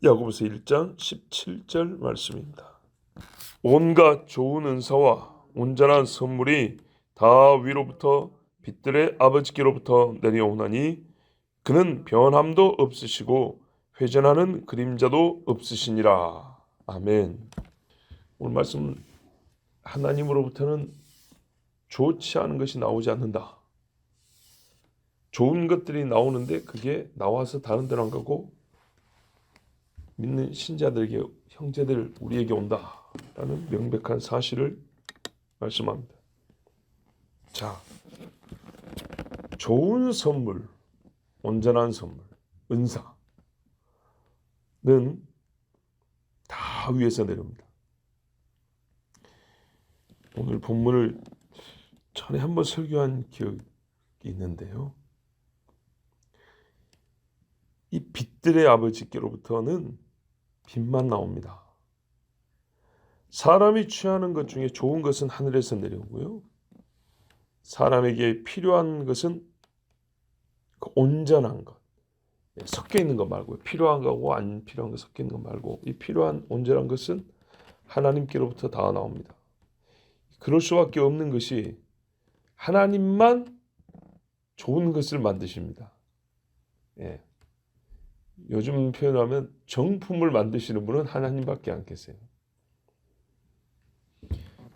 야고보서 1장 17절 말씀입니다. 온갖 좋은 은사와 온전한 선물이 다 위로부터 빛들의 아버지께로부터 내려오나니 그는 변함도 없으시고 회전하는 그림자도 없으시니라. 아멘. 오늘 말씀, 하나님으로부터는 좋지 않은 것이 나오지 않는다. 좋은 것들이 나오는데 그게 나와서 다른 데로 안 가고 믿는 신자들에게, 형제들, 우리에게 온다라는 명백한 사실을 말씀합니다. 자, 좋은 선물, 온전한 선물, 은사는 다 위에서 내려옵니다. 오늘 본문을 전에 한번 설교한 기억이 있는데요. 이 빛들의 아버지께로부터는 빛만 나옵니다. 사람이 취하는 것 중에 좋은 것은 하늘에서 내려오고요. 사람에게 필요한 것은 그 온전한 것, 섞여 있는 것 말고, 필요한 거하고 안 필요한 거 섞여 있는 것 말고, 이 필요한 온전한 것은 하나님께로부터 다 나옵니다. 그럴 수밖에 없는 것이 하나님만 좋은 것을 만드십니다. 예. 요즘 표현하면 정품을 만드시는 분은 하나님밖에 안 계세요.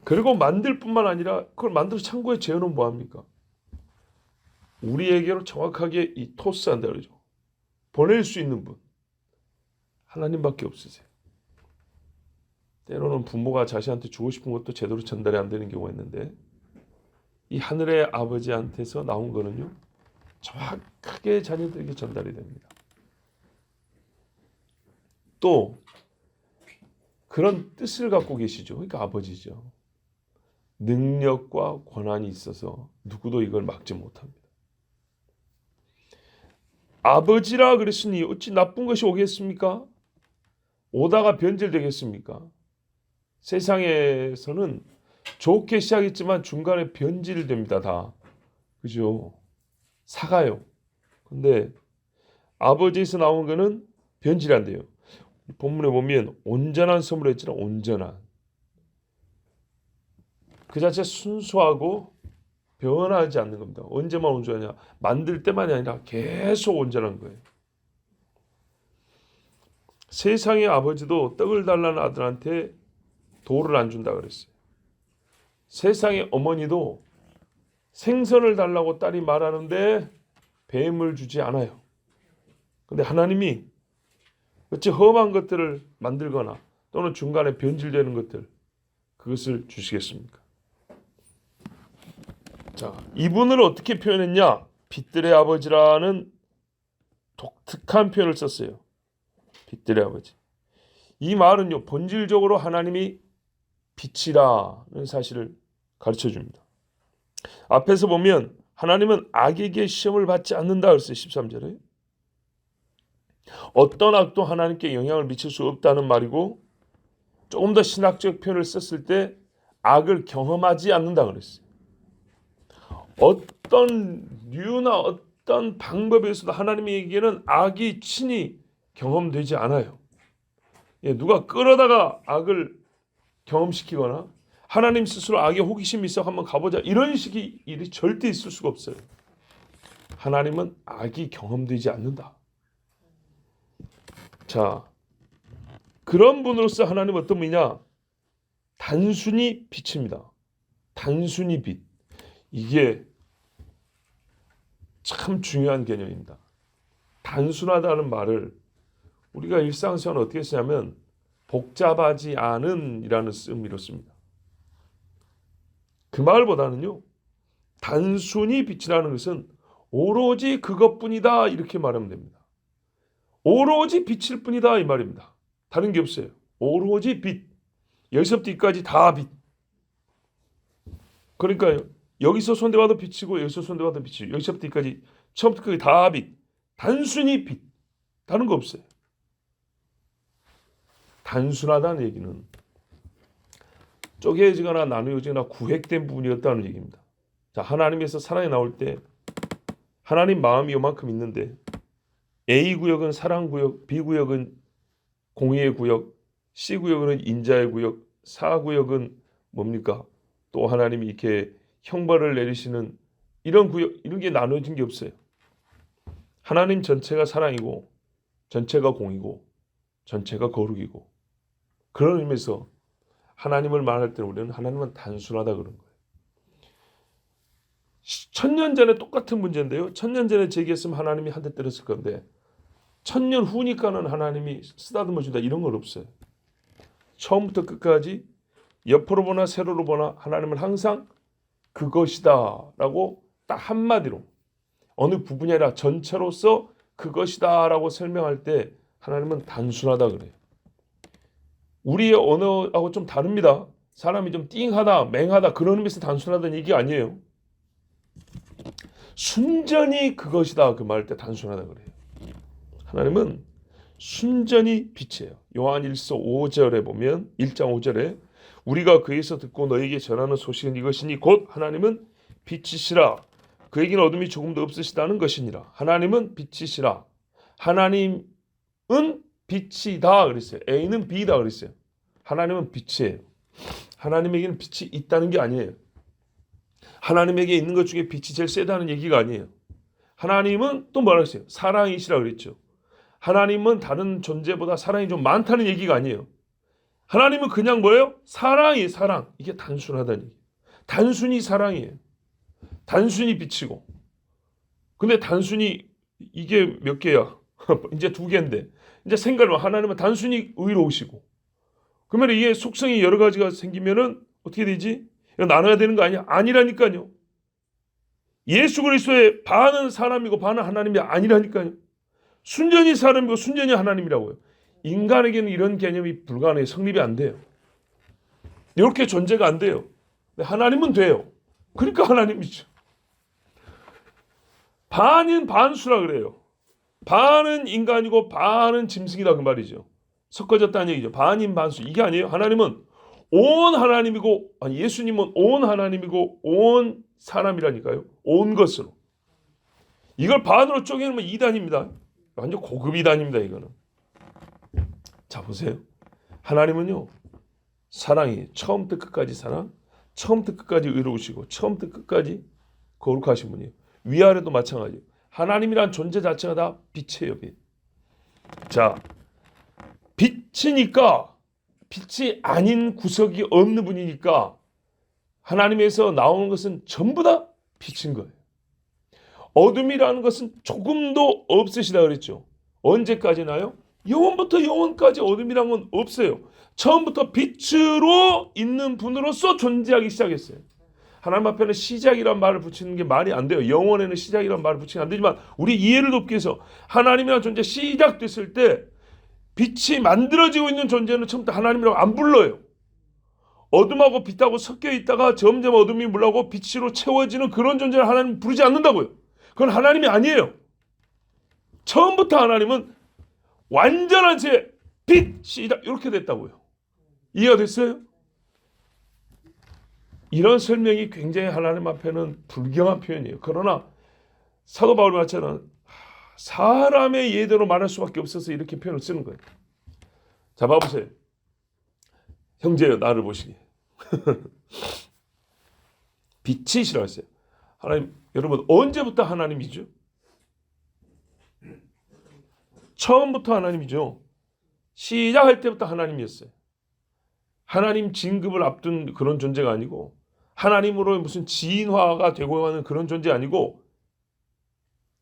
그리고 만들 뿐만 아니라 그걸 만들어 창고에 재어놓으면 뭐합니까? 우리에게로 정확하게 이 토스한다 그러죠. 보낼 수 있는 분 하나님밖에 없으세요. 때로는 부모가 자식한테 주고 싶은 것도 제대로 전달이 안 되는 경우가 있는데 이 하늘의 아버지한테서 나온 거는요, 정확하게 자녀들에게 전달이 됩니다. 또 그런 뜻을 갖고 계시죠. 그러니까 아버지죠. 능력과 권한이 있어서 누구도 이걸 막지 못합니다. 아버지라 그랬으니 어찌 나쁜 것이 오겠습니까? 오다가 변질되겠습니까? 세상에서는 좋게 시작했지만 중간에 변질됩니다. 다. 그죠? 사가요. 근데 아버지에서 나온 거는 변질이 안 돼요. 본문에 보면 온전한 선물을 했잖아. 온전한. 그 자체 순수하고 변하지 않는 겁니다. 언제만 온전하냐? 만들 때만이 아니라 계속 온전한 거예요. 세상의 아버지도 떡을 달라는 아들한테 돌을 안 준다 그랬어요. 세상의 어머니도 생선을 달라고 딸이 말하는데 뱀을 주지 않아요. 근데 하나님이 어찌 험한 것들을 만들거나 또는 중간에 변질되는 것들, 그것을 주시겠습니까? 자, 이분을 어떻게 표현했냐? 빛들의 아버지라는 독특한 표현을 썼어요. 빛들의 아버지. 이 말은요, 본질적으로 하나님이 빛이라는 사실을 가르쳐 줍니다. 앞에서 보면 하나님은 악에게 시험을 받지 않는다 그랬어요. 13절에. 어떤 악도 하나님께 영향을 미칠 수 없다는 말이고, 조금 더 신학적 표현을 썼을 때 악을 경험하지 않는다 그랬어요. 어떤 류나 어떤 방법에서도 하나님에게는 악이 친히 경험되지 않아요. 누가 끌어다가 악을 경험시키거나 하나님 스스로 악에 호기심이 있어 한번 가보자 이런 식의 일이 절대 있을 수가 없어요. 하나님은 악이 경험되지 않는다. 자, 그런 분으로서 하나님은 어떤 분이냐? 단순히 빛입니다. 단순히 빛. 이게 참 중요한 개념입니다. 단순하다는 말을 우리가 일상생활 어떻게 쓰냐면 복잡하지 않은 이라는 의미로 씁니다. 그 말보다는요, 단순히 빛이라는 것은 오로지 그것뿐이다 이렇게 말하면 됩니다. 오로지 빛일 뿐이다 이 말입니다. 다른 게 없어요. 오로지 빛. 여기서부터 여기까지 다 빛. 그러니까요, 여기서 손대봐도 빛이고 여기서 손대봐도 빛이고 여기서부터 여기까지 처음부터 끝까지 다 빛. 단순히 빛. 다른 거 없어요. 단순하다는 얘기는 쪼개지거나 나누어지거나 구획된 부분이었다는 얘기입니다. 자, 하나님에서 사랑이 나올 때 하나님 마음이 요만큼 있는데 A 구역은 사랑 구역, B 구역은 공의의 구역, C구역은 인자의 구역, 사구역은 뭡니까? 또 하나님이 이렇게 형벌을 내리시는 이런 구역, 이런 게 나눠진 게 없어요. 하나님 전체가 사랑이고 전체가 공이고 전체가 거룩이고, 그런 의미에서 하나님을 말할 때 우리는 하나님은 단순하다 그런 거예요. 1000년 전에 똑같은 문제인데요. 1000년 전에 제기했으면 하나님이 한 대 때렸을 건데 1000년 후니까는 하나님이 쓰다듬어 준다 이런 건 없어요. 처음부터 끝까지 옆으로 보나 세로로 보나 하나님은 항상 그것이다 라고 딱 한마디로, 어느 부분이 아니라 전체로서 그것이다 라고 설명할 때 하나님은 단순하다 그래요. 우리의 언어하고 좀 다릅니다. 사람이 좀 띵하다 맹하다 그런 의미에서 단순하다는 얘기 아니에요. 순전히 그것이다 그 말 때 단순하다 그래요. 하나님은 순전히 빛이에요. 요한 1서 5절에 보면 1장 5절에 우리가 그에서 듣고 너에게 전하는 소식은 이것이니 곧 하나님은 빛이시라 그에게는 어둠이 조금도 없으시다는 것이니라. 하나님은 빛이시라. 하나님은 빛이다 그랬어요. A는 B다 그랬어요. 하나님은 빛이에요. 하나님에게는 빛이 있다는 게 아니에요. 하나님에게 있는 것 중에 빛이 제일 세다는 얘기가 아니에요. 하나님은 또 뭐라 했어요? 사랑이시라 그랬죠. 하나님은 다른 존재보다 사랑이 좀 많다는 얘기가 아니에요. 하나님은 그냥 뭐예요? 사랑이에요. 사랑. 이게 단순하다는 얘기예요. 단순히 사랑이에요. 단순히 빛이고. 근데 단순히 이게 몇 개야? 이제 2개인데 이제 생각을 하나님은 단순히 의로우시고, 그러면 이게 속성이 여러 가지가 생기면은 어떻게 되지? 이거 나눠야 되는 거 아니야? 아니라니까요. 예수 그리스도의 반은 사람이고 반은 하나님이 아니라니까요. 순전히 사람이고 순전히 하나님이라고요. 인간에게는 이런 개념이 불가능해요. 성립이 안 돼요. 이렇게 존재가 안 돼요. 근데 하나님은 돼요. 그러니까 하나님이죠. 반인 반수라 그래요. 반은 인간이고 반은 짐승이다 그 말이죠. 섞어졌다는 얘기죠. 반인 반수. 이게 아니에요. 하나님은 온 하나님이고, 아니 예수님은 온 하나님이고 온 사람이라니까요. 온 것으로. 이걸 반으로 쪼개면 2단입니다. 완전 고급 2단입니다 이거는. 자 보세요. 하나님은요 사랑이 처음부터 끝까지 사랑, 처음부터 끝까지 의로우시고 처음부터 끝까지 거룩하신 분이에요. 위아래도 마찬가지예요. 하나님이란 존재 자체가 다 빛이에요. 빛. 자, 빛이니까 빛이 아닌 구석이 없는 분이니까 하나님에서 나오는 것은 전부 다 빛인 거예요. 어둠이라는 것은 조금도 없으시다 그랬죠. 언제까지나요? 영원부터 영원까지 어둠이란 건 없어요. 처음부터 빛으로 있는 분으로서 존재하기 시작했어요. 하나님 앞에는 시작이란 말을 붙이는 게 말이 안 돼요. 영원에는 시작이란 말을 붙이면 안 되지만 우리 이해를 돕기 위해서 하나님이라는 존재 시작됐을 때 빛이 만들어지고 있는 존재는 처음부터 하나님이라고 안 불러요. 어둠하고 빛하고 섞여 있다가 점점 어둠이 물러가고 빛으로 채워지는 그런 존재를 하나님 부르지 않는다고요. 그건 하나님이 아니에요. 처음부터 하나님은 완전한 제 빛이다 이렇게 됐다고요. 이해가 됐어요? 이런 설명이 굉장히 하나님 앞에는 불경한 표현이에요. 그러나 사도 바울 말처럼 사람의 예대로 말할 수밖에 없어서 이렇게 표현을 쓰는 거예요. 자 봐보세요. 형제여 나를 보시게. 빛이시라고 했어요. 하나님, 여러분 언제부터 하나님이죠? 처음부터 하나님이죠. 시작할 때부터 하나님이었어요. 하나님 진급을 앞둔 그런 존재가 아니고 하나님으로 무슨 진화가 되고 하는 그런 존재 아니고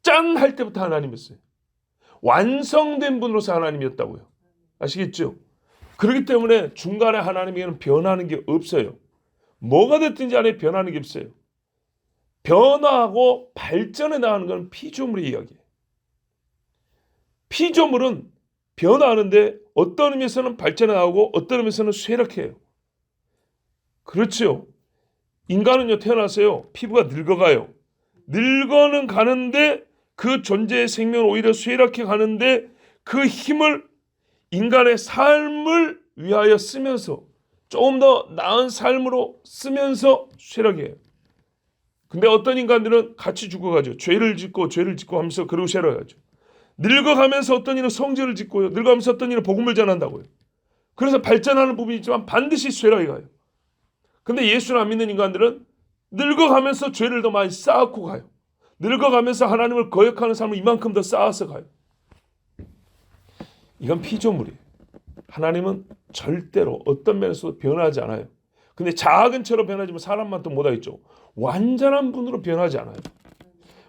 짠 할 때부터 하나님이었어요. 완성된 분으로서 하나님이었다고요. 아시겠죠? 그렇기 때문에 중간에 하나님에게는 변하는 게 없어요. 뭐가 됐든지 안에 변하는 게 없어요. 변화하고 발전해 나가는 건 피조물의 이야기예요. 피조물은 변화하는데 어떤 의미에서는 발전해 나가고 어떤 의미에서는 쇠락해요. 그렇죠. 인간은요 태어나서요 피부가 늙어가요. 늙어는 가는데 그 존재의 생명은 오히려 쇠락해 가는데 그 힘을 인간의 삶을 위하여 쓰면서 조금 더 나은 삶으로 쓰면서 쇠락해요. 근데 어떤 인간들은 같이 죽어가죠. 죄를 짓고 하면서 그러고 쇠락하죠. 늙어가면서 어떤 이는 성전을 짓고요. 늙어가면서 어떤 이는 복음을 전한다고요. 그래서 발전하는 부분이 있지만 반드시 쇠락이 가요. 근데 예수를 안 믿는 인간들은 늙어가면서 죄를 더 많이 쌓고 가요. 늙어가면서 하나님을 거역하는 삶을 이만큼 더 쌓아서 가요. 이건 피조물이에요. 하나님은 절대로 어떤 면에서도 변하지 않아요. 근데 작은 채로 변하지만 사람만 또 못하겠죠. 완전한 분으로 변하지 않아요.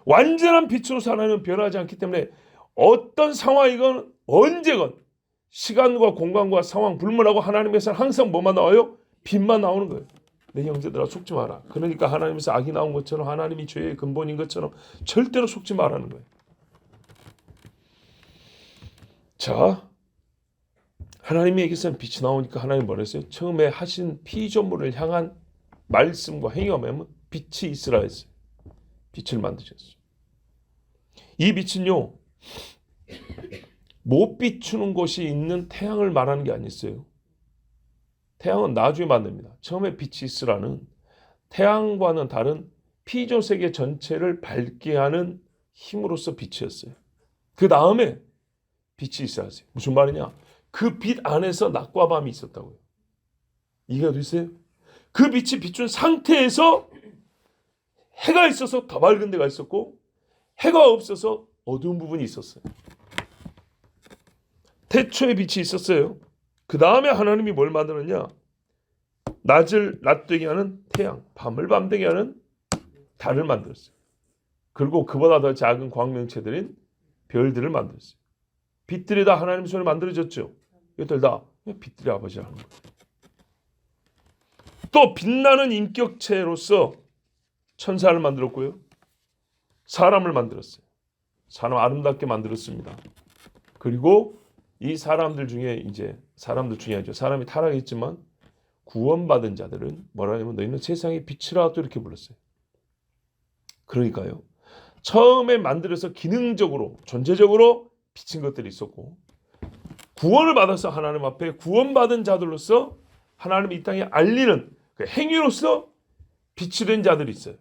완전한 빛으로서 하나님은 변하지 않기 때문에 어떤 상황이건 언제건 시간과 공간과 상황 불문하고 하나님에서는 항상 뭐만 나와요? 빛만 나오는 거예요. 내 형제들아 속지 마라. 그러니까 하나님에서 악이 나온 것처럼 하나님이 죄의 근본인 것처럼 절대로 속지 말라는 거예요. 자, 하나님의 얘기에서는 빛이 나오니까 하나님 뭐라 했어요? 처음에 하신 피조물을 향한 말씀과 행위가 뭐냐면 빛이 있으라 했어요. 빛을 만드셨어요. 이 빛은요, 못 비추는 곳이 있는 태양을 말하는 게 아니었어요. 태양은 나중에 만듭니다. 처음에 빛이 있으라는 태양과는 다른 피조세계 전체를 밝게 하는 힘으로서 빛이었어요. 그 다음에 빛이 있어야 했어요. 무슨 말이냐? 그 빛 안에서 낮과 밤이 있었다고요. 이해가 되세요? 그 빛이 비춘 상태에서 해가 있어서 더 밝은 데가 있었고 해가 없어서 어두운 부분이 있었어요. 태초에 빛이 있었어요. 그 다음에 하나님이 뭘 만들었냐? 낮을 낮되게 하는 태양, 밤을 밤되게 하는 달을 만들었어요. 그리고 그보다 더 작은 광명체들인 별들을 만들었어요. 빛들이 다 하나님 손에 만들어졌죠. 이것들 다 빛들의 아버지라는 거예요. 또 빛나는 인격체로서 천사를 만들었고요. 사람을 만들었어요. 사람 아름답게 만들었습니다. 그리고 이 사람들 중에 아니죠. 사람이 타락했지만 구원받은 자들은 뭐라 하냐면 너희는 세상의 빛이라 또 이렇게 불렀어요. 그러니까요. 처음에 만들어서 기능적으로 존재적으로 비친 것들이 있었고 구원을 받아서 하나님 앞에 구원받은 자들로서 하나님이 이 땅에 알리는 그 행위로서 빛이 된 자들이 있어요.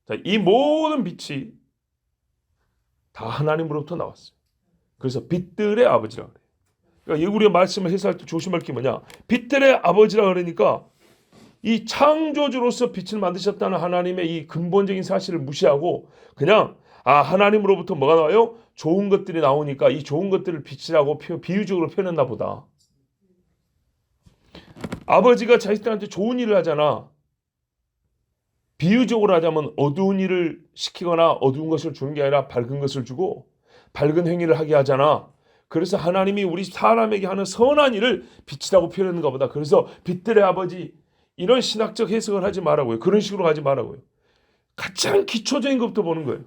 자, 이 모든 빛이 다 하나님으로부터 나왔어요. 그래서 빛들의 아버지라고 그래요. 그러니까 우리가 말씀을 해석할 때 조심할 게 뭐냐? 빛들의 아버지라 그러니까 이 창조주로서 빛을 만드셨다는 하나님의 이 근본적인 사실을 무시하고 그냥 하나님으로부터 뭐가 나와요? 좋은 것들이 나오니까 이 좋은 것들을 빛이라고 비유적으로 표현했나 보다. 아버지가 자식들한테 좋은 일을 하잖아. 비유적으로 하자면 어두운 일을 시키거나 어두운 것을 주는 게 아니라 밝은 것을 주고 밝은 행위를 하게 하잖아. 그래서 하나님이 우리 사람에게 하는 선한 일을 빛이라고 표현하는가 보다. 그래서 빛들의 아버지 이런 신학적 해석을 하지 말라고요. 그런 식으로 하지 말라고요. 가장 기초적인 것부터 보는 거예요.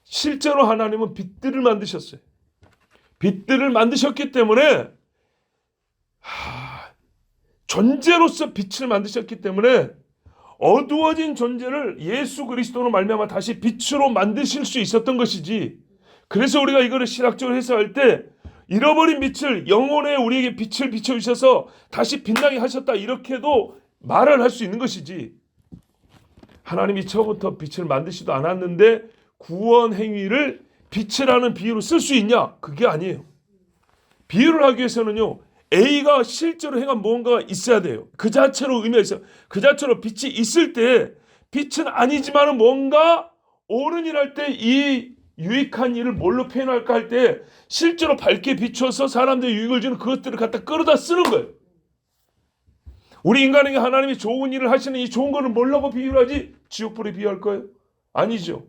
실제로 하나님은 빛들을 만드셨어요. 빛들을 만드셨기 때문에 존재로서 빛을 만드셨기 때문에 어두워진 존재를 예수 그리스도로 말미암아 다시 빛으로 만드실 수 있었던 것이지. 그래서 우리가 이거를 신학적으로 해석할 때 잃어버린 빛을 영혼에 우리에게 빛을 비춰주셔서 다시 빛나게 하셨다 이렇게도 말을 할 수 있는 것이지. 하나님이 처음부터 빛을 만드시도 않았는데 구원 행위를 빛이라는 비유로 쓸 수 있냐? 그게 아니에요. 비유를 하기 위해서는요. A가 실제로 행한 무언가가 있어야 돼요. 그 자체로 의미가 있어요. 그 자체로 빛이 있을 때 빛은 아니지만은 뭔가 옳은 일 할 때 이 유익한 일을 뭘로 표현할까 할 때 실제로 밝게 비춰서 사람들이 유익을 주는 그것들을 갖다 끌어다 쓰는 거예요. 우리 인간에게 하나님이 좋은 일을 하시는 이 좋은 거를 뭐라고 비유를 하지? 지옥불에 비유할 거예요? 아니죠.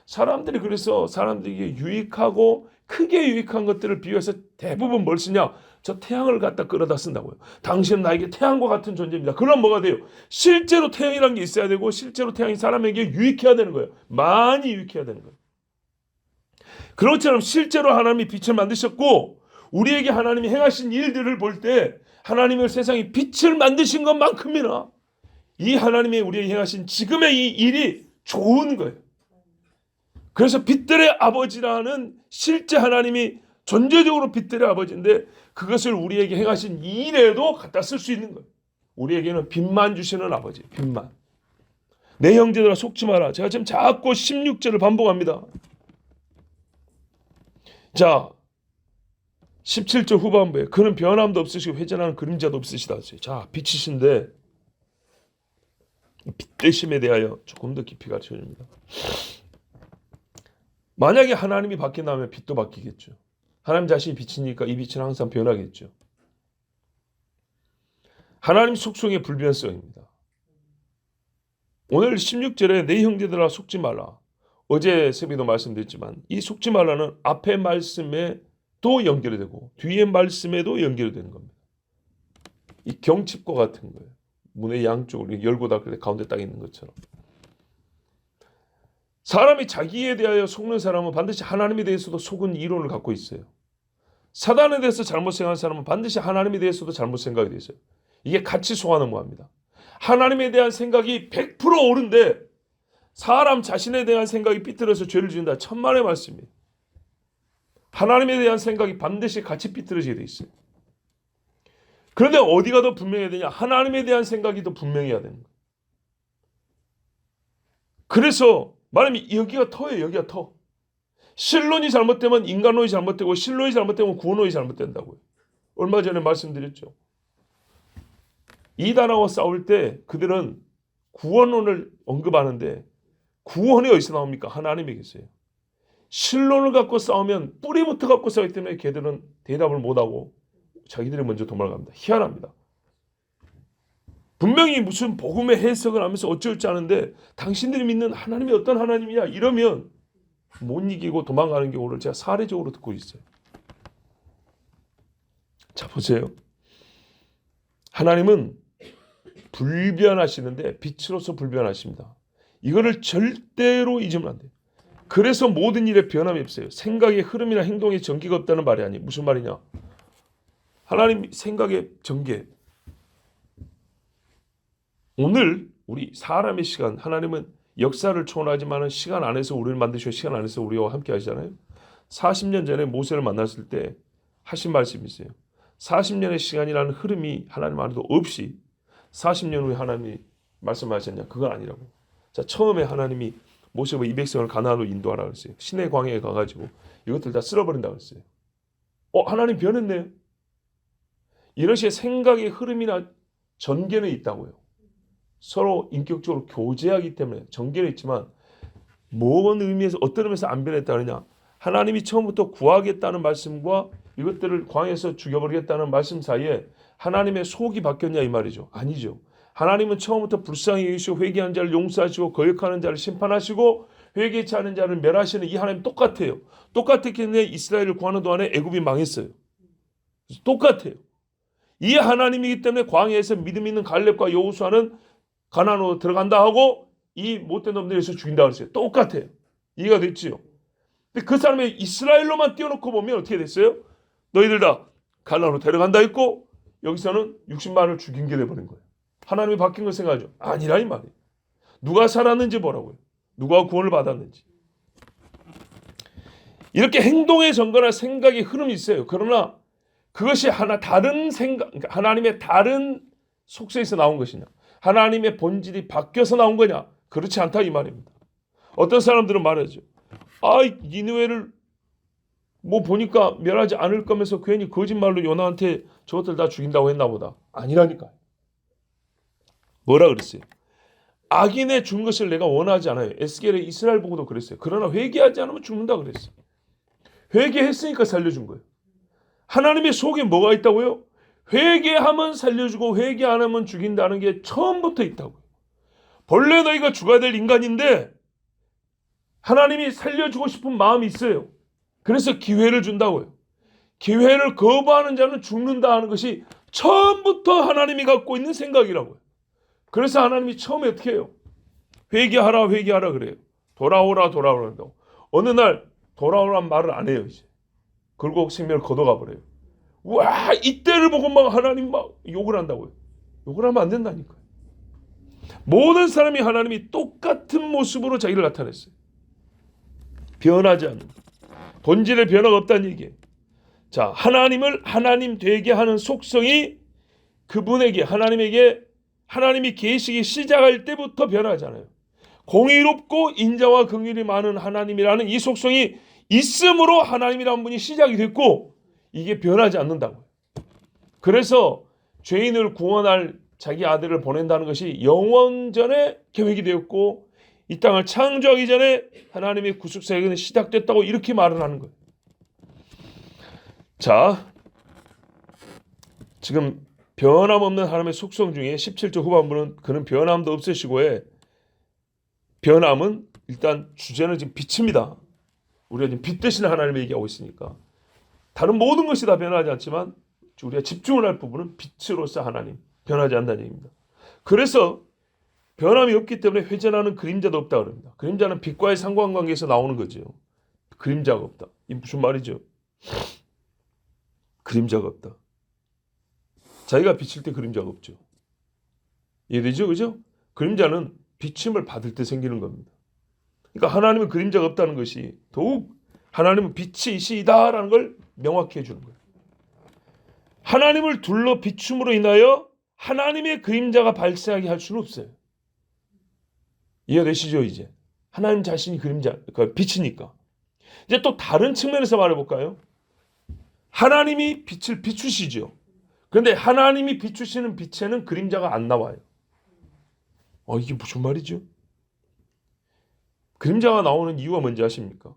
사람들이 그래서 사람들에게 유익하고 크게 유익한 것들을 비유해서 대부분 뭘 쓰냐? 저 태양을 갖다 끌어다 쓴다고요. 당신은 나에게 태양과 같은 존재입니다. 그럼 뭐가 돼요? 실제로 태양이라는 게 있어야 되고 실제로 태양이 사람에게 유익해야 되는 거예요. 많이 유익해야 되는 거예요. 그렇처럼 실제로 하나님이 빛을 만드셨고 우리에게 하나님이 행하신 일들을 볼 때 하나님의 세상에 빛을 만드신 것만큼이나 이 하나님의 우리에게 행하신 지금의 이 일이 좋은 거예요. 그래서 빛들의 아버지라는 실제 하나님이 존재적으로 빛들의 아버지인데 그것을 우리에게 행하신 일에도 갖다 쓸 수 있는 거예요. 우리에게는 빛만 주시는 아버지, 빛만. 내 형제들아 속지 마라. 제가 지금 자꾸 16절을 반복합니다. 자, 17절 후반부에 그는 변함도 없으시고 회전하는 그림자도 없으시다. 자, 빛이신데 빛 대심에 대하여 조금 더 깊이 가르쳐줍니다. 만약에 하나님이 바뀐다면 빛도 바뀌겠죠. 하나님 자신이 빛이니까 이 빛은 항상 변하겠죠. 하나님 속성의 불변성입니다. 오늘 16절에 내 형제들아 속지 말라. 어제 새벽에도 말씀드렸지만 이 속지 말라는 앞의 말씀에도 연결이 되고 뒤의 말씀에도 연결이 되는 겁니다. 이 경칩과 같은 거예요. 문의 양쪽으로 열고 닫을 때 가운데 딱 있는 것처럼. 사람이 자기에 대하여 속는 사람은 반드시 하나님에 대해서도 속은 이론을 갖고 있어요. 사단에 대해서 잘못 생각하는 사람은 반드시 하나님에 대해서도 잘못 생각이 돼 있어요. 이게 같이 속하는 겁니다. 하나님에 대한 생각이 100% 옳은데 사람 자신에 대한 생각이 삐뚤어서 죄를 지은다. 천만의 말씀이에요. 하나님에 대한 생각이 반드시 같이 삐뚤어지게 돼 있어요. 그런데 어디가 더 분명해야 되냐? 하나님에 대한 생각이 더 분명해야 되는 거예요. 그래서 말하면 여기가 터예요. 여기가 터. 신론이 잘못되면 인간론이 잘못되고 신론이 잘못되면 구원론이 잘못된다고요. 얼마 전에 말씀드렸죠. 이단하고 싸울 때 그들은 구원론을 언급하는데 구원이 어디서 나옵니까? 하나님에 계세요. 신론을 갖고 싸우면 뿌리부터 갖고 싸우기 때문에 걔들은 대답을 못하고 자기들이 먼저 도망갑니다. 희한합니다. 분명히 무슨 복음의 해석을 하면서 어쩔지 않은데 당신들이 믿는 하나님이 어떤 하나님이냐 이러면 못 이기고 도망가는 경우를 제가 사례적으로 듣고 있어요. 자, 보세요. 하나님은 불변하시는데 빛으로서 불변하십니다. 이거를 절대로 잊으면 안 돼요. 그래서 모든 일에 변함이 없어요. 생각의 흐름이나 행동에 전개가 없다는 말이 아니에요. 무슨 말이냐? 하나님 생각의 전개. 오늘 우리 사람의 시간, 하나님은 역사를 초월하지만 시간 안에서 우리를 만드시고 시간 안에서 우리와 함께 하시잖아요. 40년 전에 모세를 만났을 때 하신 말씀이 있어요. 40년의 시간이라는 흐름이 하나님 안에도 없이 40년 후에 하나님이 말씀하셨냐? 그건 아니라고. 자, 처음에 하나님이 모세와 이 백성을 가나안으로 인도하라 그랬어요. 시내 광야에 가가지고 이것들 다 쓸어버린다 그랬어요. 하나님 변했네요. 이것이 생각의 흐름이나 전개는 있다고요. 서로 인격적으로 교제하기 때문에 전개는 있지만 뭔 의미에서 어떤 의미에서 안 변했다 그러냐? 하나님이 처음부터 구하겠다는 말씀과 이것들을 광야에서 죽여버리겠다는 말씀 사이에 하나님의 속이 바뀌었냐 이 말이죠. 아니죠. 하나님은 처음부터 불쌍히 여기시고 회개한 자를 용서하시고 거역하는 자를 심판하시고 회개치 않은 자를 멸하시는 이 하나님 똑같아요. 똑같았기 때문에 이스라엘을 구하는 동안에 애굽이 망했어요. 똑같아요. 이 하나님이기 때문에 광야에서 믿음 있는 갈렙과 여호수아는 가나안으로 들어간다 하고 이 못된 놈들에서 죽인다 그랬어요. 똑같아요. 이해가 됐지요. 근데 그 사람이 이스라엘로만 띄워놓고 보면 어떻게 됐어요? 너희들 다 가나안으로 데려간다 했고 여기서는 60만을 죽인 게 돼버린 거예요. 하나님이 바뀐 걸 생각하죠. 아니라 이 말이에요. 누가 살았는지 보라고요. 누가 구원을 받았는지. 이렇게 행동의 전거나 생각의 흐름이 있어요. 그러나 그것이 다른 생각, 하나님의 다른 속세에서 나온 것이냐? 하나님의 본질이 바뀌어서 나온 거냐? 그렇지 않다 이 말입니다. 어떤 사람들은 말하죠. 니느웨를 보니까 멸하지 않을 거면서 괜히 거짓말로 요나한테 저것들 다 죽인다고 했나 보다. 아니라니까요. 뭐라 그랬어요? 악인의 죽는 것을 내가 원하지 않아요. 에스겔의 이스라엘 보고도 그랬어요. 그러나 회개하지 않으면 죽는다 그랬어요. 회개했으니까 살려준 거예요. 하나님의 속에 뭐가 있다고요? 회개하면 살려주고 회개 안 하면 죽인다는 게 처음부터 있다고요. 본래 너희가 죽어야 될 인간인데 하나님이 살려주고 싶은 마음이 있어요. 그래서 기회를 준다고요. 기회를 거부하는 자는 죽는다 하는 것이 처음부터 하나님이 갖고 있는 생각이라고요. 그래서 하나님이 처음에 어떻게 해요? 회개하라 그래요. 돌아오라 한다고. 어느 날 돌아오란 말을 안 해요. 이제 결국 생명을 걷어가 버려요. 와, 이때를 보고 막 하나님 막 욕을 한다고요. 욕을 하면 안 된다니까요. 모든 사람이 하나님이 똑같은 모습으로 자기를 나타냈어요. 변하지 않는 본질의 변화가 없다는 얘기예요. 자, 하나님을 하나님 되게 하는 속성이 그분에게 하나님이 계시기 시작할 때부터 변하잖아요. 공의롭고 인자와 긍휼이 많은 하나님이라는 이 속성이 있음으로 하나님이라는 분이 시작이 됐고 이게 변하지 않는다고요. 그래서 죄인을 구원할 자기 아들을 보낸다는 것이 영원전에 계획이 되었고 이 땅을 창조하기 전에 하나님의 구속사역은 시작됐다고 이렇게 말을 하는 거예요. 자, 지금 변함없는 하나님의 속성 중에 17절 후반부는 그는 변함도 없으시고에 변함은 일단 주제는 지금 빛입니다. 우리가 지금 빛 대신 하나님을 얘기하고 있으니까 다른 모든 것이 다 변하지 않지만 우리가 집중을 할 부분은 빛으로서 하나님 변하지 않는다는 얘기입니다. 그래서 변함이 없기 때문에 회전하는 그림자도 없다 그럽니다. 그림자는 빛과의 상관관계에서 나오는 거죠. 그림자가 없다. 이 무슨 말이죠? 그림자가 없다. 자기가 비칠 때 그림자가 없죠. 이해되죠? 그죠? 그림자는 비침을 받을 때 생기는 겁니다. 그러니까 하나님은 그림자가 없다는 것이 더욱 하나님은 빛이시다라는 걸 명확히 해주는 거예요. 하나님을 둘러 비춤으로 인하여 하나님의 그림자가 발생하게 할 수는 없어요. 이해되시죠? 이제 하나님 자신이 그림자, 그러니까 빛이니까. 이제 또 다른 측면에서 말해볼까요? 하나님이 빛을 비추시죠. 그런데 하나님이 비추시는 빛에는 그림자가 안 나와요. 이게 무슨 말이죠? 그림자가 나오는 이유가 뭔지 아십니까?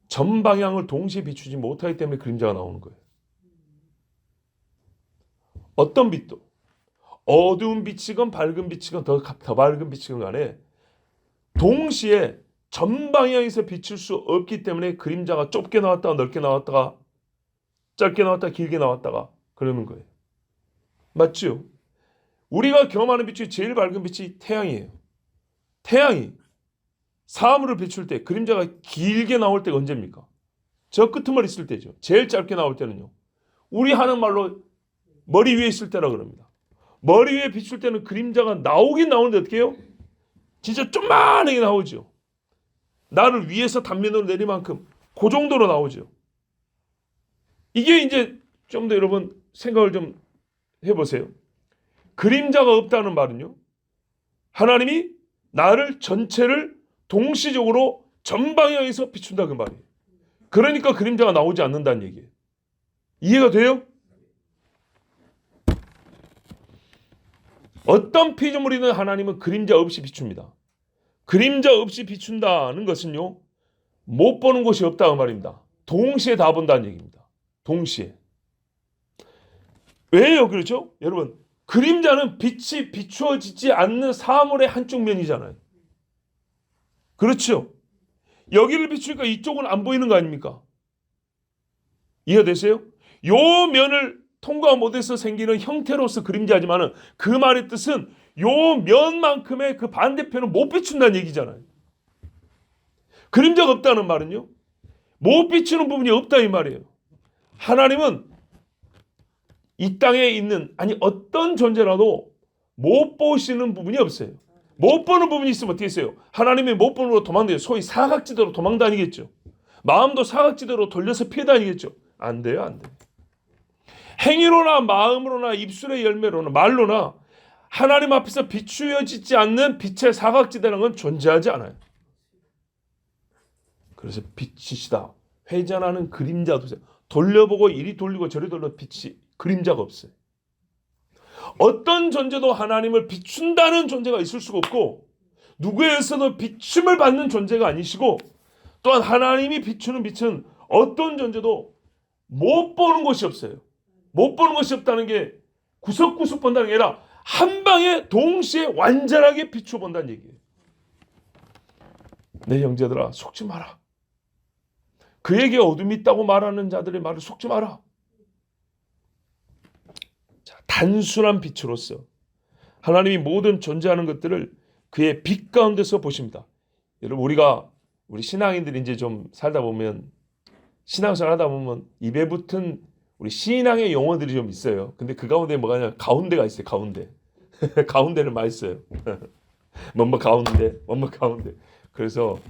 전 방향을 동시에 비추지 못하기 때문에 그림자가 나오는 거예요. 어떤 빛도 어두운 빛이건 밝은 빛이건 더 밝은 빛이건 간에 동시에 전 방향에서 비출 수 없기 때문에 그림자가 좁게 나왔다가 넓게 나왔다가 짧게 나왔다가 길게 나왔다가 그러는 거예요. 맞죠? 우리가 경험하는 빛이 제일 밝은 빛이 태양이에요. 태양이 사물을 비출 때 그림자가 길게 나올 때가 언제입니까? 저 끄트머리 있을 때죠. 제일 짧게 나올 때는요. 우리 하는 말로 머리 위에 있을 때라 그럽니다. 머리 위에 비출 때는 그림자가 나오긴 나오는데 어떻게 해요? 진짜 좀만하게 나오죠. 나를 위에서 단면으로 내릴 만큼 그 정도로 나오죠. 이게 이제 좀 더 여러분 생각을 좀 해보세요. 그림자가 없다는 말은요. 하나님이 나를 전체를 동시적으로 전방향에서 비춘다 그 말이에요. 그러니까 그림자가 나오지 않는다는 얘기예요. 이해가 돼요? 어떤 피조물이든 하나님은 그림자 없이 비춥니다. 그림자 없이 비춘다는 것은요. 못 보는 곳이 없다 그 말입니다. 동시에 다 본다는 얘기입니다. 동시에. 왜요? 그렇죠? 여러분 그림자는 빛이 비추어지지 않는 사물의 한쪽 면이잖아요. 그렇죠? 여기를 비추니까 이쪽은 안 보이는 거 아닙니까? 이해되세요? 요 면을 통과 못해서 생기는 형태로서 그림자지만은 그 말의 뜻은 요 면만큼의 그 반대편은 못 비춘다는 얘기잖아요. 그림자가 없다는 말은요. 못 비추는 부분이 없다 이 말이에요. 하나님은 이 땅에 있는 어떤 존재라도 못 보시는 부분이 없어요. 못 보는 부분이 있으면 어떻게 했어요? 하나님이 못 보는 로 도망다녀요. 소위 사각지대로 도망다니겠죠. 마음도 사각지대로 돌려서 피해 다니겠죠. 안 돼요, 안 돼요. 행위로나 마음으로나 입술의 열매로나 말로나 하나님 앞에서 비추어지지 않는 빛의 사각지대라는 건 존재하지 않아요. 그래서 빛이시다. 회전하는 그림자도 돌려보고 이리 돌리고 저리 돌려 빛이 그림자가 없어요. 어떤 존재도 하나님을 비춘다는 존재가 있을 수가 없고 누구에서도 비춤을 받는 존재가 아니시고 또한 하나님이 비추는 빛은 어떤 존재도 못 보는 것이 없어요. 못 보는 것이 없다는 게 구석구석 본다는 게 아니라 한 방에 동시에 완전하게 비추어 본다는 얘기예요. 내 형제들아 속지 마라. 그에게 어둠이 있다고 말하는 자들의 말을 속지 마라. 자, 단순한 빛으로서 하나님이 모든 존재하는 것들을 그의 빛 가운데서 보십니다. 여러분 우리 신앙인들이 이제 좀 살다 보면 신앙생활 하다 보면 입에 붙은 우리 신앙의 용어들이 좀 있어요. 근데 그 가운데 뭐가 냐 가운데가 있어요. 가운데. 가운데를 많이 써요. 뭐뭐 가운데, 뭐뭐 가운데. 그래서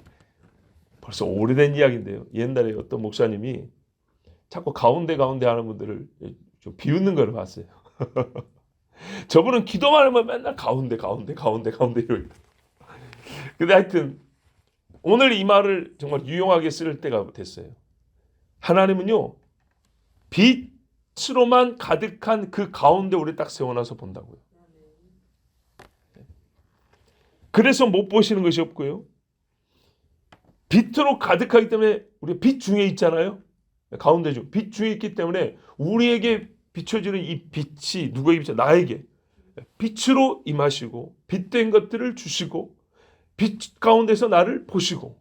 벌써 오래된 이야기인데요. 옛날에 어떤 목사님이 자꾸 가운데 하는 분들을 좀 비웃는 걸 봤어요. 저분은 기도만 하면 맨날 가운데 이러고 있다. 근데 하여튼 오늘 이 말을 정말 유용하게 쓸 때가 됐어요. 하나님은요, 빛으로만 가득한 그 가운데 우리 딱 세워놔서 본다고요. 그래서 못 보시는 것이 없고요. 빛으로 가득하기 때문에 우리 빛 중에 있잖아요. 가운데 중 빛 중에 있기 때문에 우리에게 비춰지는 이 빛이 누구에게 비춰? 나에게 빛으로 임하시고 빛된 것들을 주시고 빛 가운데서 나를 보시고,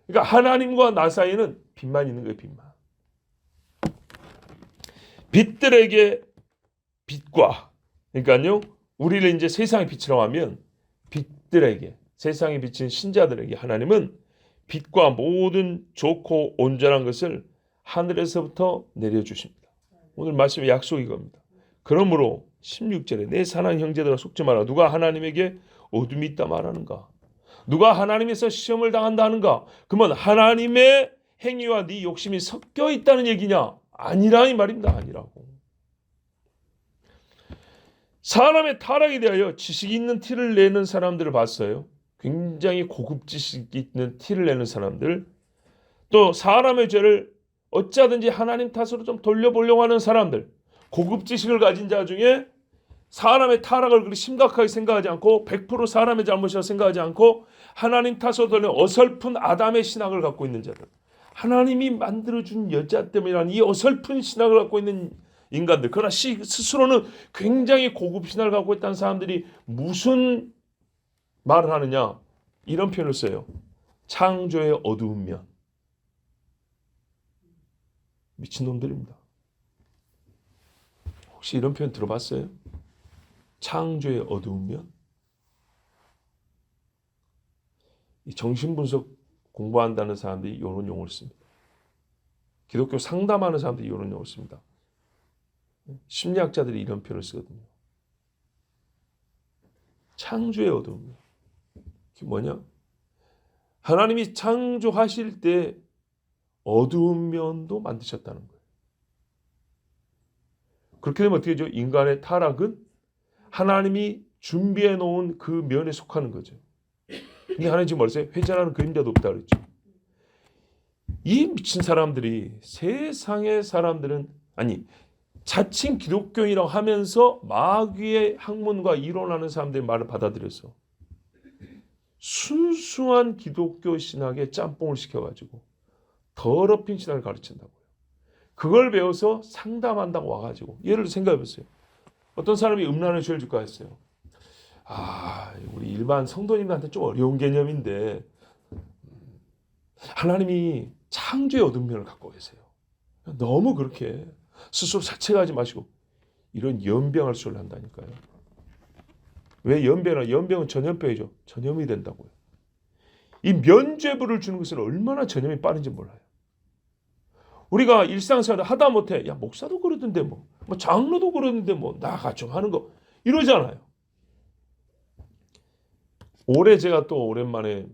그러니까 하나님과 나 사이에는 빛만 있는 거예요. 빛만. 빛들에게 빛과, 그러니까요, 우리를 이제 세상의 빛이라고 하면 빛들에게, 세상에 비친 신자들에게 하나님은 빛과 모든 좋고 온전한 것을 하늘에서부터 내려주십니다. 오늘 말씀의 약속이 이겁니다. 그러므로 16절에 내 사랑하는 형제들아 속지 마라. 누가 하나님에게 어둠이 있다 말하는가? 누가 하나님에서 시험을 당한다 하는가? 그러면 하나님의 행위와 네 욕심이 섞여 있다는 얘기냐? 아니라 이 말입니다. 아니라고. 사람의 타락에 대하여 지식이 있는 티를 내는 사람들을 봤어요. 굉장히 고급 지식이 있는 티를 내는 사람들, 또 사람의 죄를 어찌하든지 하나님 탓으로 좀 돌려보려고 하는 사람들, 고급 지식을 가진 자 중에 사람의 타락을 그리 심각하게 생각하지 않고 100% 사람의 잘못이라고 생각하지 않고 하나님 탓으로 돌려 어설픈 아담의 신학을 갖고 있는 자들, 하나님이 만들어준 여자 때문이라는 이 어설픈 신학을 갖고 있는 인간들, 그러나 스스로는 굉장히 고급 신학을 갖고 있다는 사람들이 무슨 말을 하느냐, 이런 표현을 써요. 창조의 어두운 면. 미친놈들입니다. 혹시 이런 표현 들어봤어요? 창조의 어두운 면? 이 정신분석 공부한다는 사람들이 이런 용어를 씁니다. 기독교 상담하는 사람들이 이런 용어를 씁니다. 심리학자들이 이런 표현을 쓰거든요. 창조의 어두운 면. 그게 뭐냐? 하나님이 창조하실 때 어두운 면도 만드셨다는 거예요. 그렇게 되면 어떻게 되죠? 인간의 타락은 하나님이 준비해 놓은 그 면에 속하는 거죠. 근데 하나님 지금 뭐랬어요? 회전하는 그림자도 없다 그랬죠. 이 미친 사람들이, 세상의 사람들은, 아니 자칭 기독교인이라고 하면서 마귀의 학문과 이론하는 사람들의 말을 받아들여서 순수한 기독교 신학에 짬뽕을 시켜가지고 더럽힌 신학을 가르친다고요. 그걸 배워서 상담한다고 와가지고, 예를 들어 생각해보세요. 어떤 사람이 음란의 죄를 줄까 했어요. 우리 일반 성도님들한테 좀 어려운 개념인데 하나님이 창조의 어두운 면을 갖고 계세요. 너무 그렇게 스스로 자책하지 마시고, 이런 연병할 소리를 한다니까요. 왜 연병은 전염병이죠. 전염이 된다고요. 이 면죄부를 주는 것은 얼마나 전염이 빠른지 몰라요. 우리가 일상생활 하다 못해, 야 목사도 그러던데 뭐 장로도 그러는데 뭐 나가 좀 하는 거 이러잖아요. 올해 제가 또 오랜만에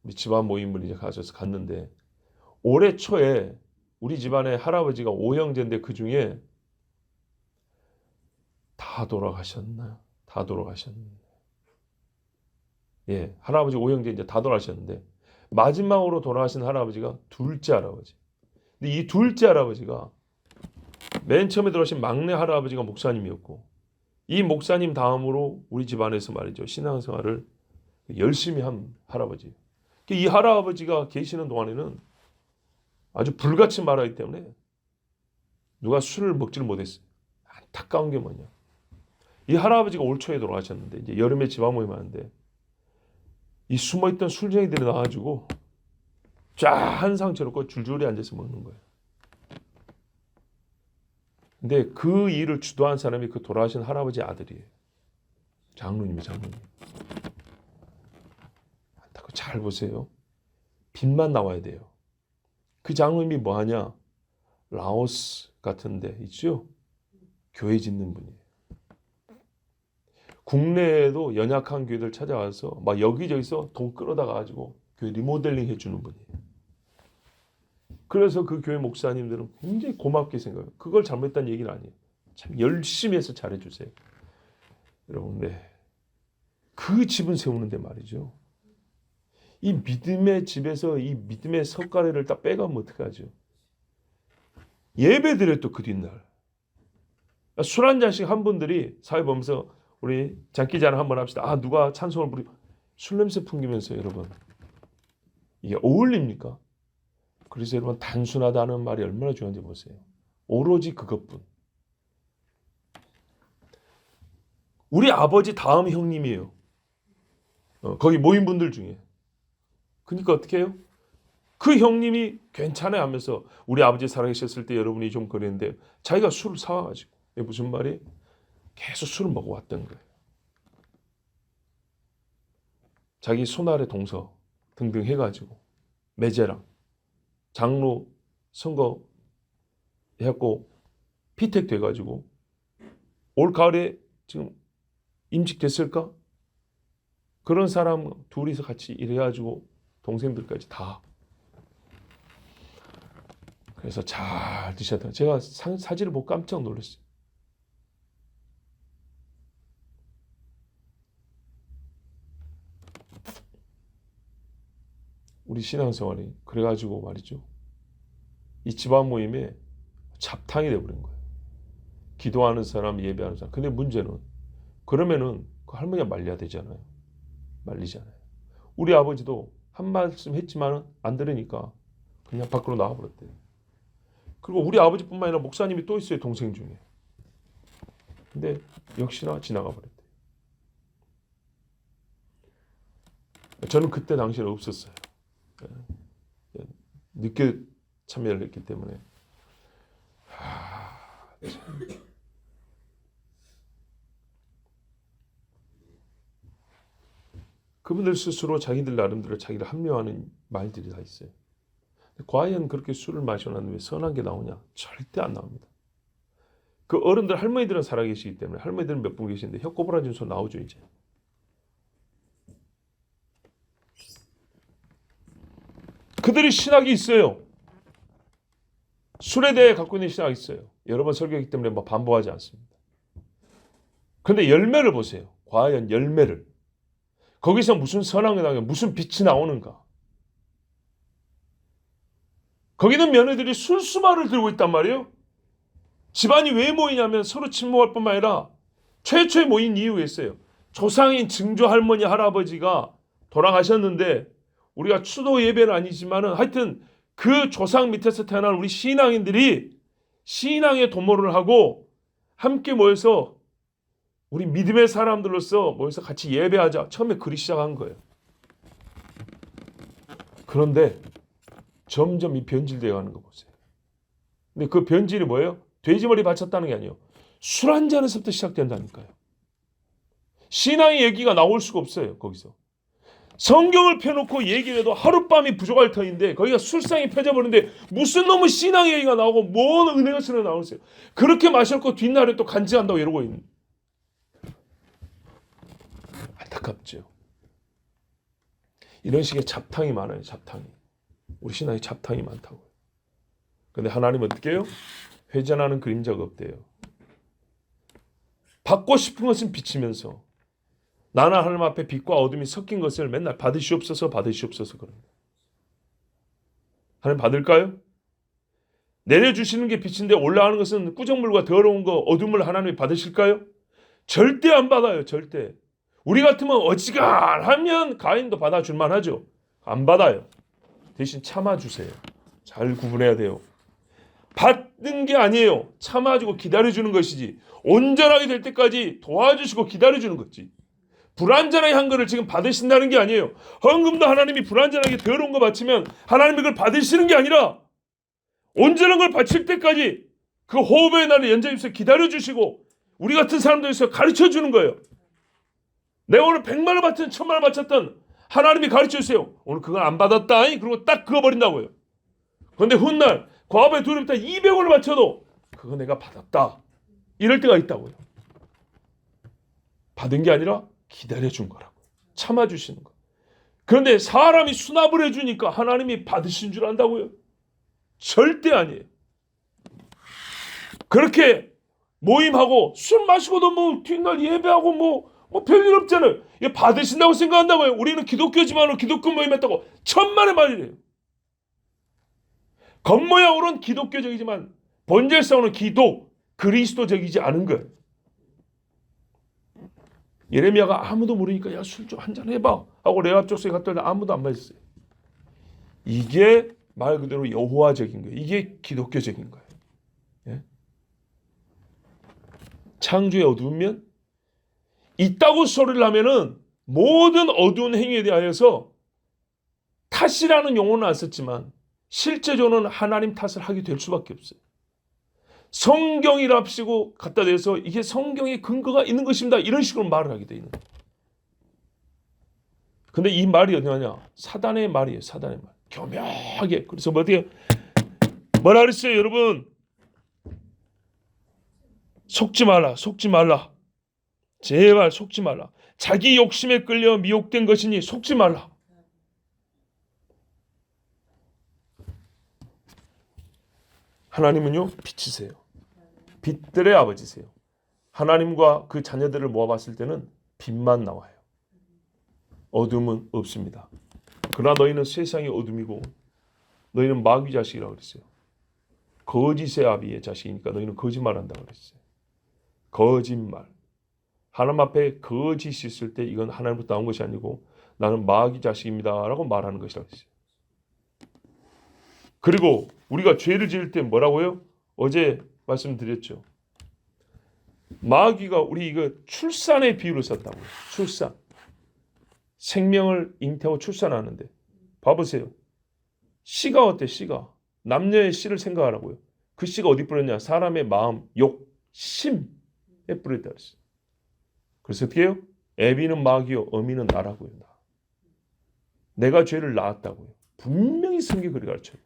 우리 집안 모임을 이제 가져서 갔는데, 올해 초에 우리 집안에 할아버지가 5형제인데 그 중에 다 돌아가셨나? 다 돌아가셨네. 예, 할아버지 5형제 이제 다 돌아가셨는데 마지막으로 돌아가신 할아버지가 둘째 할아버지. 근데 이 둘째 할아버지가 맨 처음에 돌아가신 막내 할아버지가 목사님이었고, 이 목사님 다음으로 우리 집안에서 말이죠, 신앙생활을 열심히 한 할아버지. 이 할아버지가 계시는 동안에는 아주 불같이 말하기 때문에 누가 술을 먹지를 못했어요. 안타까운 게 뭐냐, 이 할아버지가 올 초에 돌아가셨는데 이제 여름에 집안 모임 하는데 이 숨어있던 술쟁이들이 나와가지고 쫙 한 상처로 줄줄이 앉아서 먹는 거예요. 근데 그 일을 주도한 사람이 그 돌아가신 할아버지 아들이에요. 장로님이. 잘 보세요. 빛만 나와야 돼요. 그 장로님이 뭐 하냐? 라오스 같은 데 있죠? 교회 짓는 분이에요. 국내에도 연약한 교회들 찾아와서 막 여기저기서 돈 끌어다 가지고 교회 리모델링 해주는 분이에요. 그래서 그 교회 목사님들은 굉장히 고맙게 생각해요. 그걸 잘못했다는 얘기는 아니에요. 참 열심히 해서 잘해주세요. 여러분, 네. 그 집은 세우는데 말이죠, 이 믿음의 집에서 이 믿음의 석가래를 딱 빼가면 어떡하죠? 예배 드렸또 그 뒷날 술 한 잔씩 한 분들이 사회 보면서 우리 장기자랑 한번 합시다. 아 누가 찬송을 부리 술 냄새 풍기면서 여러분 이게 어울립니까? 그래서 여러분 단순하다는 말이 얼마나 중요한지 보세요. 오로지 그것뿐. 우리 아버지 다음 형님이에요. 거기 모인 분들 중에. 그러니까 어떻게 해요? 그 형님이 괜찮아요 하면서 우리 아버지 살아계셨을 때 여러분이 좀 그랬는데 자기가 술을 사와가지고 이게 무슨 말이? 계속 술을 먹어왔던 거예요. 자기 손아래 동서 등등 해가지고 매제랑 장로 선거 해갖고 피택 돼가지고 올 가을에 지금 임직됐을까? 그런 사람 둘이서 같이 일해가지고 동생들까지 다. 그래서 잘 드셨다. 제가 사진을 보고 깜짝 놀랐어요. 우리 신앙생활이 그래가지고 말이죠. 이 집안 모임에 잡탕이 돼버린 거예요. 기도하는 사람, 예배하는 사람. 근데 문제는 그러면은 그 할머니가 말려야 되잖아요. 말리잖아요. 우리 아버지도 한 말씀 했지만은 안 들으니까 그냥 밖으로 나와버렸대요. 그리고 우리 아버지뿐만 아니라 목사님이 또 있어요. 동생 중에. 근데 역시나 지나가 버렸대요. 저는 그때 당시에 없었어요. 늦게 참여를 했기 때문에. 그분들 스스로 자기들 나름대로 자기를 합리화하는 말들이 다 있어요. 과연 그렇게 술을 마셔놨는데 왜 선한 게 나오냐? 절대 안 나옵니다. 그 어른들 할머니들은 살아계시기 때문에 할머니들은 몇 분 계시는데 혀 꼬부라진 손 나오죠 이제. 그들이 신학이 있어요. 술에 대해 갖고 있는 신학이 있어요. 여러 번 설교했기 때문에 뭐 반복하지 않습니다. 그런데 열매를 보세요. 과연 열매를. 거기서 무슨 선한 게 나오냐? 무슨 빛이 나오는가? 거기는 며느리들이 술수말을 들고 있단 말이에요. 집안이 왜 모이냐면 서로 침묵할 뿐만 아니라 최초에 모인 이유가 있어요. 조상인 증조 할머니 할아버지가 돌아가셨는데 우리가 추도 예배는 아니지만은 하여튼 그 조상 밑에서 태어난 우리 신앙인들이 신앙의 도모를 하고 함께 모여서 우리 믿음의 사람들로서 모여서 같이 예배하자. 처음에 그리 시작한 거예요. 그런데 점점 이 변질되어 가는 거 보세요. 근데 그 변질이 뭐예요? 돼지머리 바쳤다는 게 아니에요. 술 한 잔에서부터 시작된다니까요. 신앙의 얘기가 나올 수가 없어요. 거기서. 성경을 펴놓고 얘기를 해도 하룻밤이 부족할 터인데 거기가 술상이 펴져버리는데 무슨 놈의 신앙의 얘기가 나오고 뭔 은혜가 쓰러 나오세요. 그렇게 마셨고 뒷날에 또 간증한다고 이러고 있는. 안타깝죠. 이런 식의 잡탕이 많아요. 잡탕이. 우리 신앙에 잡탕이 많다고요. 근데 하나님은 어떻게 해요? 회전하는 그림자가 없대요. 받고 싶은 것은 비치면서 나는 하나님 앞에 빛과 어둠이 섞인 것을 맨날 받으시옵소서 받으시옵소서 그럽니다. 하나님 받을까요? 내려주시는 게 빛인데 올라가는 것은 꾸정물과 더러운 거 어둠을 하나님이 받으실까요? 절대 안 받아요. 절대. 우리 같으면 어지간하면 가인도 받아줄 만하죠. 안 받아요. 대신 참아주세요. 잘 구분해야 돼요. 받는 게 아니에요. 참아주고 기다려주는 것이지. 온전하게 될 때까지 도와주시고 기다려주는 거지. 불완전하게 한 거를 지금 받으신다는 게 아니에요. 헌금도 하나님이 불완전하게 더러운 거 바치면 하나님이 그걸 받으시는 게 아니라 온전한 걸 바칠 때까지 그 호흡의 날을 연장해서 기다려주시고 우리 같은 사람들에서 가르쳐주는 거예요. 내가 오늘 100만 원 받든 1000만 원 바쳤던 하나님이 가르쳐주세요. 오늘 그걸 안 받았다. 그리고 딱 그거 버린다고요. 그런데 훗날 과업에 두렵다 200원을 바쳐도 그거 내가 받았다. 이럴 때가 있다고요. 받은 게 아니라 기다려준 거라고. 참아주시는 거. 그런데 사람이 수납을 해주니까 하나님이 받으신 줄 안다고요? 절대 아니에요. 그렇게 모임하고 술 마시고도 뭐 뒷날 예배하고 뭐 뭐 별일 없잖아요. 이거 받으신다고 생각한다고요. 우리는 기독교지만 기독교 모임 했다고 천만의 말이래요. 겉모양으로는 기독교적이지만 본질상으로는 그리스도적이지 않은 거예요. 예레미야가 아무도 모르니까 야, 술 좀 한잔 해봐 하고 레압 족속에 갔더니 아무도 안 마셨어요. 이게 말 그대로 여호와적인 거예요. 이게 기독교적인 거예요. 예? 창조의 어두우면 있다고 소리를 하면은 모든 어두운 행위에 대하여서 탓이라는 용어는 안 썼지만 실제적으로는 하나님 탓을 하게 될 수밖에 없어요. 성경이랍시고 갖다 대서 이게 성경에 근거가 있는 것입니다. 이런 식으로 말을 하게 돼 있는 거예요. 근데 이 말이 어디냐? 사단의 말이에요. 사단의 말. 교묘하게. 그래서 뭐라 그랬어요, 여러분? 속지 말라. 속지 말라. 제발 속지 말라. 자기 욕심에 끌려 미혹된 것이니 속지 말라. 하나님은요, 빛이세요. 빛들의 아버지세요. 하나님과 그 자녀들을 모아봤을 때는 빛만 나와요. 어둠은 없습니다. 그러나 너희는 세상의 어둠이고 너희는 마귀 자식이라고 그랬어요. 거짓의 아비의 자식이니까 너희는 거짓말한다고 그랬어요. 거짓말. 하나님 앞에 거짓이 있을 때 이건 하나님부터 나온 것이 아니고 나는 마귀 자식입니다 라고 말하는 것이라고 했어요. 그리고 우리가 죄를 지을 때 뭐라고요? 어제 말씀드렸죠. 마귀가 우리 이거 출산의 비유를 썼다고요. 출산. 생명을 잉태하고 출산하는데 봐보세요. 씨가 어때? 씨가. 남녀의 씨를 생각하라고요. 그 씨가 어디 뿌렸냐? 사람의 마음, 욕심에 뿌렸다 그랬어요. 그래서 어떻게 해요? 애비는 마귀요, 어미는 나라고요. 나. 내가 죄를 낳았다고요. 분명히 성경이 그렇게 가르쳐요.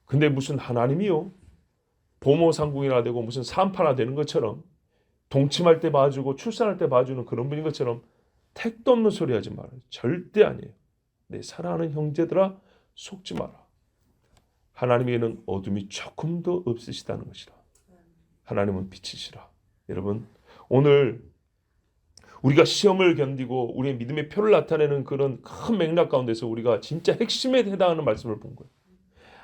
근데 무슨 하나님이요? 보모상궁이나 되고 무슨 산파나 되는 것처럼 동침할 때 봐주고 출산할 때 봐주는 그런 분인 것처럼 택도 없는 소리 하지 말아요. 절대 아니에요. 내 사랑하는 형제들아 속지 마라. 하나님에게는 어둠이 조금도 없으시다는 것이라. 하나님은 빛이시라. 여러분 오늘 우리가 시험을 견디고 우리의 믿음의 표를 나타내는 그런 큰 맥락 가운데서 우리가 진짜 핵심에 해당하는 말씀을 본 거예요.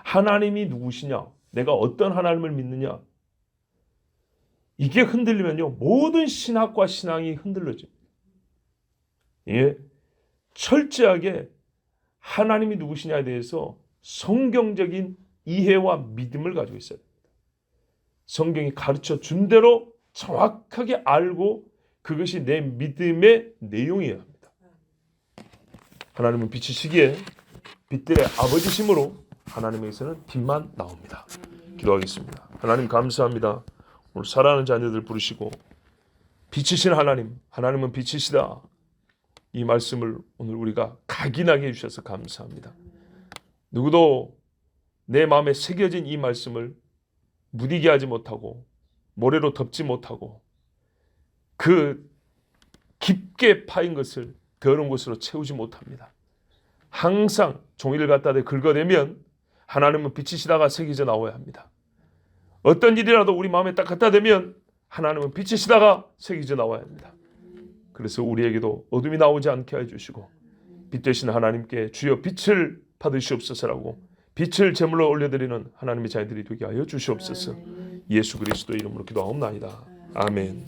하나님이 누구시냐? 내가 어떤 하나님을 믿느냐? 이게 흔들리면요 모든 신학과 신앙이 흔들려집니다. 예, 철저하게 하나님이 누구시냐에 대해서 성경적인 이해와 믿음을 가지고 있어야 됩니다. 성경이 가르쳐 준 대로 정확하게 알고 그것이 내 믿음의 내용이어야 합니다. 하나님은 빛이시기에 빛들의 아버지심으로 하나님에게서는 빛만 나옵니다. 기도하겠습니다. 하나님 감사합니다. 오늘 사랑하는 자녀들 부르시고 빛이신 하나님, 하나님은 빛이시다. 이 말씀을 오늘 우리가 각인하게 해주셔서 감사합니다. 누구도 내 마음에 새겨진 이 말씀을 무디게 하지 못하고 모래로 덮지 못하고 그 깊게 파인 것을 더러운 것으로 채우지 못합니다. 항상 종이를 갖다 대 긁어내면 하나님은 빛이시다가 새겨져 나와야 합니다. 어떤 일이라도 우리 마음에 딱 갖다 대면 하나님은 빛이시다가 새겨져 나와야 합니다. 그래서 우리에게도 어둠이 나오지 않게 해주시고 빛 되신 하나님께 주여 빛을 받으시옵소서라고 빛을 제물로 올려드리는 하나님의 자녀들이 되게 하여 주시옵소서. 예수 그리스도의 이름으로 기도하옵나이다. 아멘.